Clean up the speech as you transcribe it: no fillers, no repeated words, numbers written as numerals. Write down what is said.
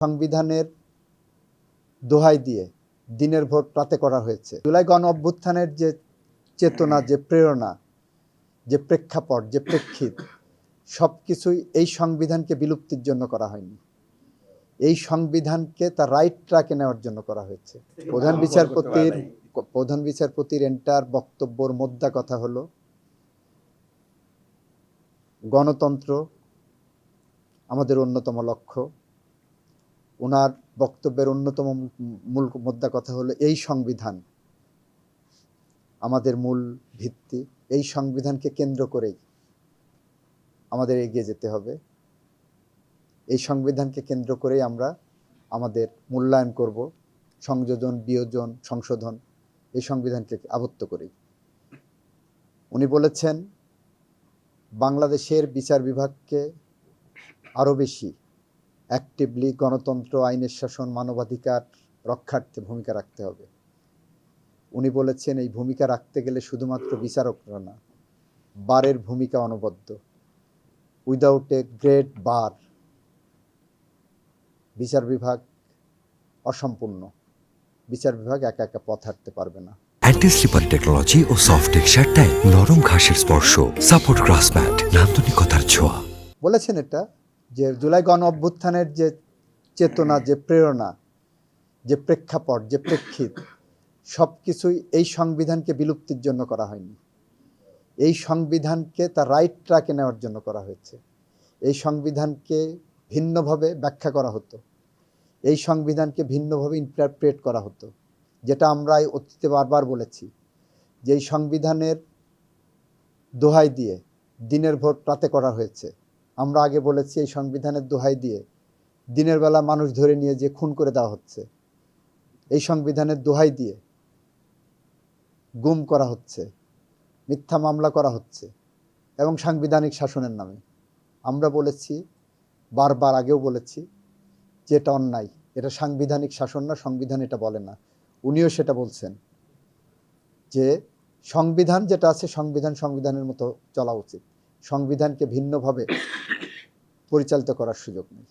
সংবিধানের দোহাই দিয়ে দিনের ভোট রাতে করা হয়েছে। জুলাই গণ অভ্যুত্থানের যে চেতনা, যে প্রেরণা, যে প্রেক্ষাপট, যে প্রেক্ষিত, সব কিছুই এই সংবিধানকে বিলুপ্তির জন্য করা হয়নি। এই সংবিধানকে তার রাইট ট্র্যাকে নেওয়ার জন্য করা হয়েছে। প্রধান বিচারপতির এন্টার বক্তব্যর মোদ্দা কথা হলো গণতন্ত্র আমাদের অন্যতম লক্ষ্য। ওনার বক্তব্যের অন্যতম মূল মোদ্দা কথা হলো এই সংবিধান আমাদের মূল ভিত্তি। এই সংবিধানকে কেন্দ্র করেই আমাদের এগিয়ে যেতে হবে। এই সংবিধানকে কেন্দ্র করেই আমরা আমাদের মূল্যায়ন করব, সংযোজন, বিয়োজন, সংশোধন এই সংবিধানকে আবদ্ধ করেই। উনি বলেছেন বাংলাদেশের বিচার বিভাগকে আরও বেশি অ্যাক্টিভলি গণতন্ত্র, আইনের শাসন, মানবাধিকার রক্ষার্থে ভূমিকা রাখতে হবে। উনি বলেছেন এই ভূমিকা রাখতে গেলে শুধুমাত্র বিচারকরা না, বারের ভূমিকা অনবদ্য। উইদাউট এ গ্রেট বার বিচার বিভাগ অসম্পূর্ণ। বিচার বিভাগ একা একা পথ হাঁটতে পারবে না। অ্যান্টি স্লিপার টেকনোলজি ও সফট টেক্সচারটাই নরম ঘাসের স্পর্শ, সাপোর্ট গ্রাস ম্যাট, নান্দনিকতার ছোঁয়া। বলেছেন এটা যে জুলাই গণ অভ্যুত্থানের যে চেতনা, যে প্রেরণা, যে প্রেক্ষাপট, যে প্রেক্ষিত, সব কিছুই এই সংবিধানকে বিলুপ্তির জন্য করা হয়নি। এই সংবিধানকে তার রাইট ট্র্যাকে নেওয়ার জন্য করা হয়েছে। এই সংবিধানকে ভিন্নভাবে ব্যাখ্যা করা হতো, এই সংবিধানকে ভিন্নভাবে ইন্টারপ্রেট করা হতো, যেটা আমরা অতীতে বারবার বলেছি যে এই সংবিধানের দোহাই দিয়ে দিনের ভোট রাতে করা হয়েছে। আমরা আগে বলেছি এই সংবিধানের দোহাই দিয়ে দিনের বেলা মানুষ ধরে নিয়ে যে খুন করে দেওয়া হচ্ছে, এই সংবিধানের দোহাই দিয়ে গুম করা হচ্ছে, মিথ্যা মামলা করা হচ্ছে এবং সাংবিধানিক শাসনের নামে। আমরা বলেছি বারবার, আগেও বলেছি যে এটা অন্যায়, এটা সাংবিধানিক শাসন না, সংবিধান এটা বলে না। উনিও সেটা বলছেন যে সংবিধান যেটা আছে সংবিধানের মতো চলা উচিত, সংবিধানকে ভিন্নভাবে পরিচালিত করার সুযোগ নেই।